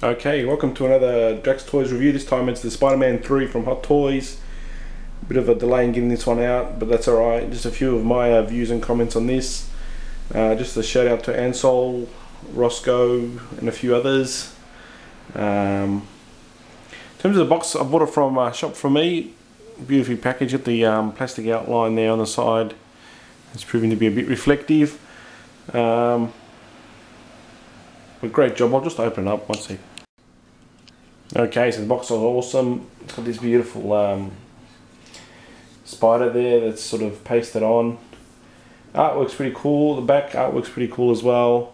Okay, welcome to another Drakstoys review. This time it's the Spider-Man 3 from Hot Toys. Bit of a delay in getting this one out, but that's alright. Just a few of my views and comments on this. Just a shout out to Ansel, Roscoe and a few others. In terms of the box, I bought it from Shop For Me. Beautifully packaged, got the plastic outline there on the side. It's proving to be a bit reflective. But great job. I'll just open it up one sec. Okay, so the box is awesome. It's got this beautiful spider there that's sort of pasted on. Artwork's pretty cool. The back artwork's pretty cool as well.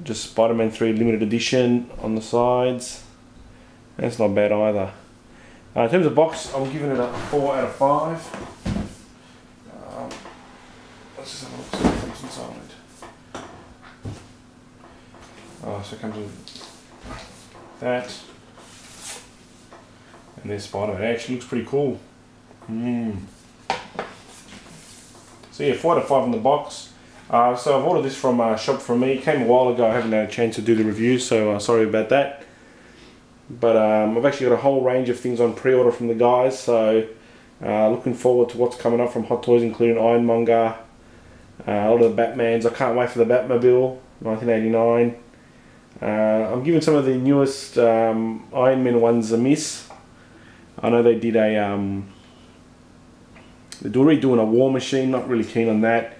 Just Spider-Man 3 limited edition on the sides. That's not bad either. In terms of box, I'm giving it a 4 out of 5. Let's just have a look see what comes inside. So it comes with that, and there's Spiderman. It actually looks pretty cool. So yeah, 4 out of 5 in the box. So I've ordered this from Shop For Me. It came a while ago. I haven't had a chance to do the review, so sorry about that. But I've actually got a whole range of things on pre-order from the guys, so looking forward to what's coming up from Hot Toys, including Ironmonger, a lot of the Batmans. I can't wait for the Batmobile, 1989. I'm giving some of the newest Iron Man ones a miss. I know they did a they're redoing a War Machine, not really keen on that.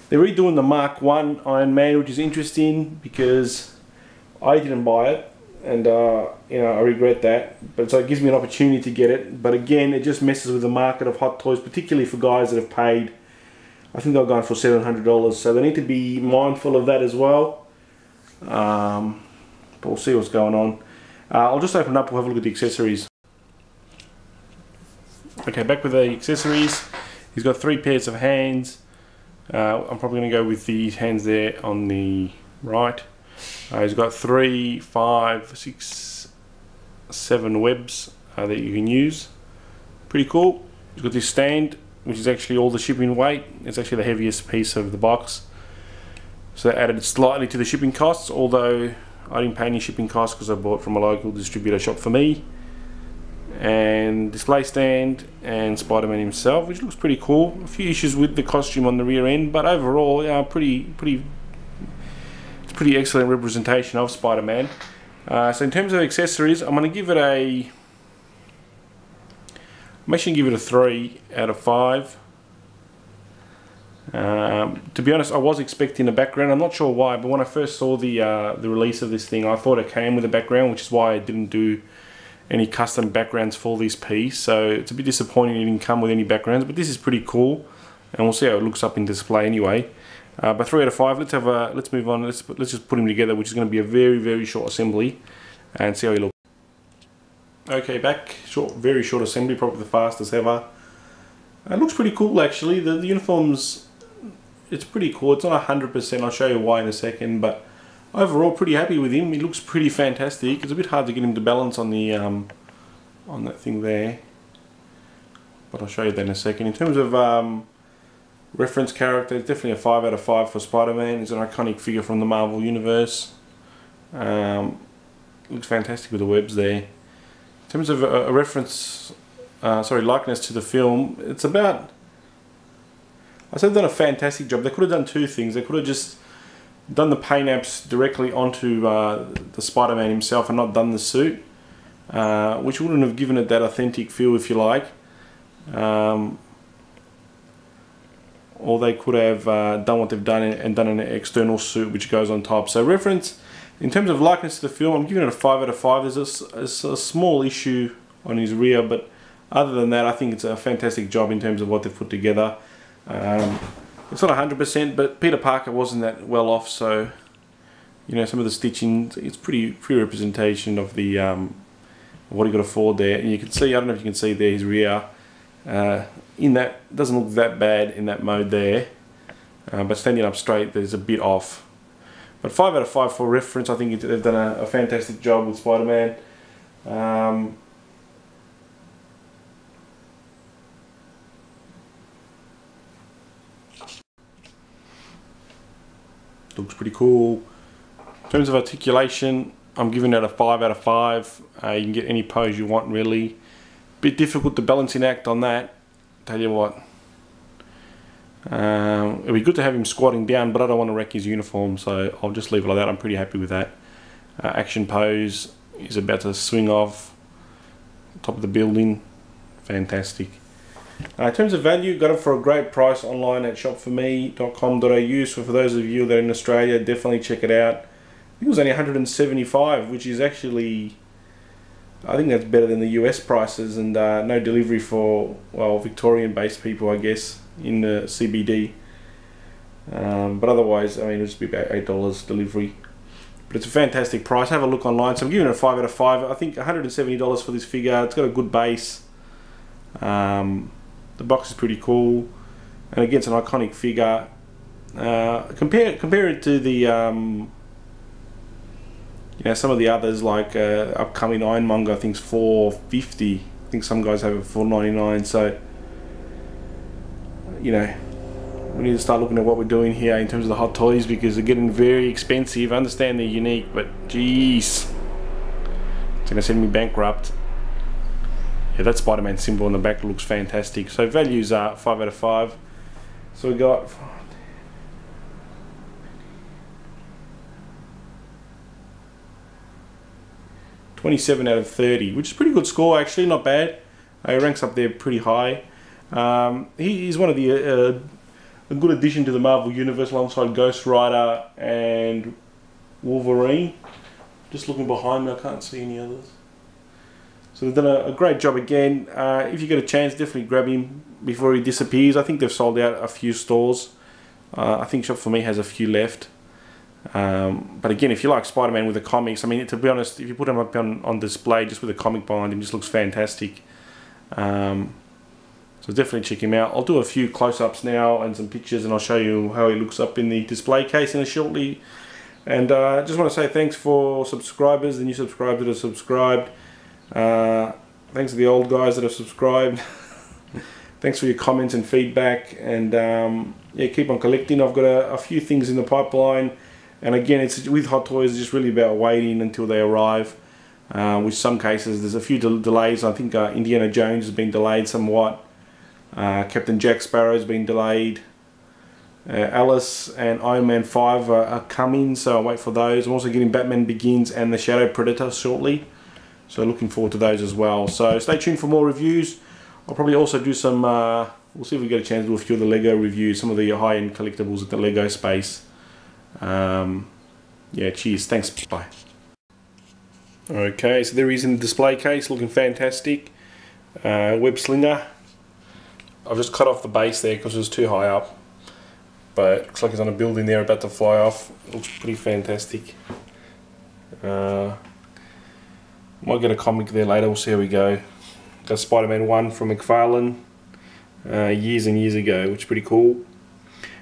They're redoing the Mark 1 Iron Man, which is interesting because I didn't buy it, and you know, I regret that. But so it gives me an opportunity to get it. But again, it just messes with the market of Hot Toys, particularly for guys that have paid, I think they're going for $700, so they need to be mindful of that as well. But we'll see what's going on. I'll just open it up, we'll have a look at the accessories. Okay, back with the accessories. He's got 3 pairs of hands. I'm probably going to go with these hands there on the right. He's got 3, 5, 6, 7 webs that you can use. Pretty cool. He's got this stand, which is actually all the shipping weight. It's actually the heaviest piece of the box. So that added slightly to the shipping costs, although I didn't pay any shipping costs because I bought from a local distributor, Shop For Me. And display stand and Spider-Man himself, which looks pretty cool. A few issues with the costume on the rear end, but overall, yeah, it's pretty excellent representation of Spider-Man. So in terms of accessories, I'm actually going to give it a 3 out of 5. To be honest, I was expecting a background. I'm not sure why, but when I first saw the release of this thing, I thought it came with a background, which is why I didn't do any custom backgrounds for this piece. So it's a bit disappointing it didn't come with any backgrounds, but this is pretty cool, and we'll see how it looks up in display anyway. But 3 out of 5. Let's move on. Let's just put him together, which is going to be a very short assembly, and see how he looks. Okay, back. Very short assembly, probably the fastest ever. It looks pretty cool actually. The uniforms, it's pretty cool. It's not 100%. I'll show you why in a second, but overall pretty happy with him. He looks pretty fantastic. It's a bit hard to get him to balance on the on that thing there, but I'll show you that in a second. In terms of reference character, it's definitely a 5 out of 5 for Spider-Man. He's an iconic figure from the Marvel Universe. Looks fantastic with the webs there. In terms of a reference, likeness to the film, it's about, I said they've done a fantastic job. They could have done 2 things. They could have just done the paint apps directly onto the Spider-Man himself and not done the suit, which wouldn't have given it that authentic feel, if you like. Or they could have done what they've done and done an external suit which goes on top. So reference, in terms of likeness to the film, I'm giving it a 5 out of 5. There's a small issue on his rear, but other than that, I think it's a fantastic job in terms of what they've put together. It's not 100%, but Peter Parker wasn't that well off, so you know, some of the stitching, it's pretty representation of the what he got afford there. And you can see, I don't know if you can see there, his rear in that doesn't look that bad in that mode there, but standing up straight, there's a bit off. But 5 out of 5 for reference. I think they've done a fantastic job with Spider-Man. Looks pretty cool. terms of articulation, I'm giving it a 5 out of 5. You can get any pose you want really. Bit difficult to balancing act on that. Tell you what. It'd be good to have him squatting down, but I don't want to wreck his uniform, so I'll just leave it like that. I'm pretty happy with that. Action pose, he's about to swing off top of the building. Fantastic. In terms of value, got it for a great price online at shopforme.com.au. So for those of you that are in Australia, definitely check it out. I think it was only 175, which is actually, I think that's better than the US prices, and no delivery for, well, Victorian-based people, I guess, in the CBD. But otherwise, I mean, it'll just be about $8 delivery. But it's a fantastic price. Have a look online. So I'm giving it a 5 out of 5. I think $170 for this figure. It's got a good base. The box is pretty cool, and again, it's an iconic figure. Compare it to the you know, some of the others, like upcoming Ironmonger. I think it's $450. I think some guys have it for $499. So you know, we need to start looking at what we're doing here in terms of the hot toys, because they're getting very expensive. I understand they're unique, but geez, it's gonna send me bankrupt. Yeah, that Spiderman symbol on the back looks fantastic. So values are 5 out of 5. So we got 27 out of 30, which is a pretty good score actually, not bad. He ranks up there pretty high. He's one of the a good addition to the Marvel Universe alongside Ghost Rider and Wolverine. Just looking behind me, I can't see any others. So they've done a great job again. If you get a chance, definitely grab him before he disappears. I think they've sold out a few stores. I think Shop For Me has a few left. But again, if you like Spider-Man with the comics, I mean, to be honest, if you put him up on display just with a comic behind him, just looks fantastic. So definitely check him out. I'll do a few close-ups now and some pictures, and I'll show you how he looks up in the display case in a shortly. And I just want to say thanks for subscribers, the new subscribers that have subscribed. Thanks to the old guys that have subscribed. Thanks for your comments and feedback, and yeah, keep on collecting. I've got a few things in the pipeline, and again, it's with Hot Toys, it's just really about waiting until they arrive. With some cases there's a few delays. I think Indiana Jones has been delayed somewhat. Captain Jack Sparrow has been delayed. Alice and Iron Man 5 are coming, so I'll wait for those. I'm also getting Batman Begins and the Shadow Predator shortly, so looking forward to those as well. So stay tuned for more reviews. I'll probably also do some, we'll see if we get a chance to do a few of the Lego reviews, some of the high-end collectibles at the Lego space. Yeah, cheers, thanks, bye. Okay, so there he is in the display case, looking fantastic. Web slinger. I've just cut off the base there because it was too high up, but it looks like he's on a building there about to fly off. Looks pretty fantastic. Might get a comic there later, we'll see how we go. Got Spider-Man 1 from McFarlane years and years ago, which is pretty cool.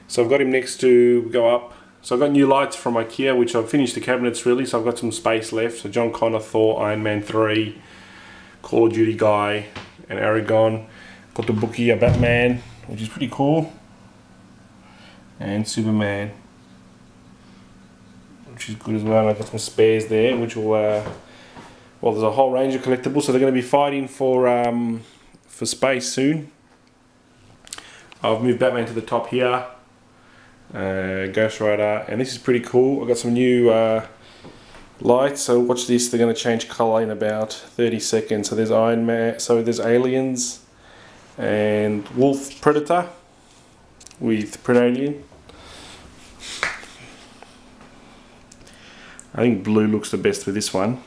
So I've got him next to go up. So I've got new lights from IKEA, which I've finished the cabinets really, so I've got some space left. So John Connor, Thor, Iron Man 3, Call of Duty guy, and Aragon. Got the book here, Batman, which is pretty cool, and Superman, which is good as well. I've got some spares there, which will, well, there's a whole range of collectibles, so they're going to be fighting for space soon. I've moved Batman to the top here, Ghost Rider, and this is pretty cool. I've got some new lights, so watch this, they're going to change colour in about 30 seconds. So there's Iron Man, so there's Aliens, and Wolf Predator with Predalien. I think blue looks the best for this one,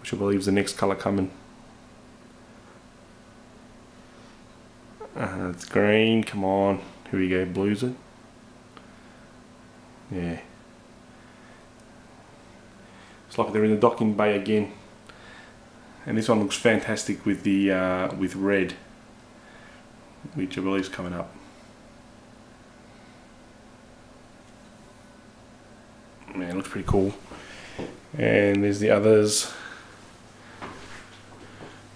which I believe is the next colour coming. It's green, come on, here we go, blue's it. Yeah. It's like they're in the docking bay again. And this one looks fantastic with the with red, which I believe is coming up. Man, it looks pretty cool. And there's the others.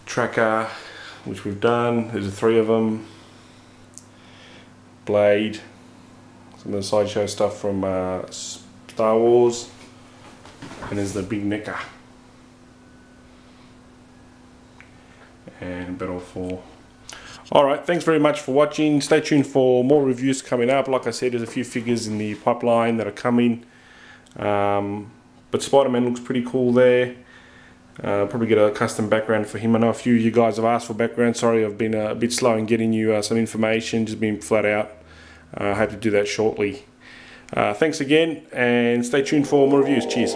Tracker, which we've done. There's 3 of them. Blade. Some of the sideshow stuff from Star Wars. And there's the big necker. And Battle 4. Alright, thanks very much for watching. Stay tuned for more reviews coming up. Like I said, there's a few figures in the pipeline that are coming. But Spiderman looks pretty cool there. Probably get a custom background for him. I know a few of you guys have asked for background. Sorry, I've been a bit slow in getting you some information, just been flat out. I hope to do that shortly. Thanks again, and stay tuned for more reviews. Cheers.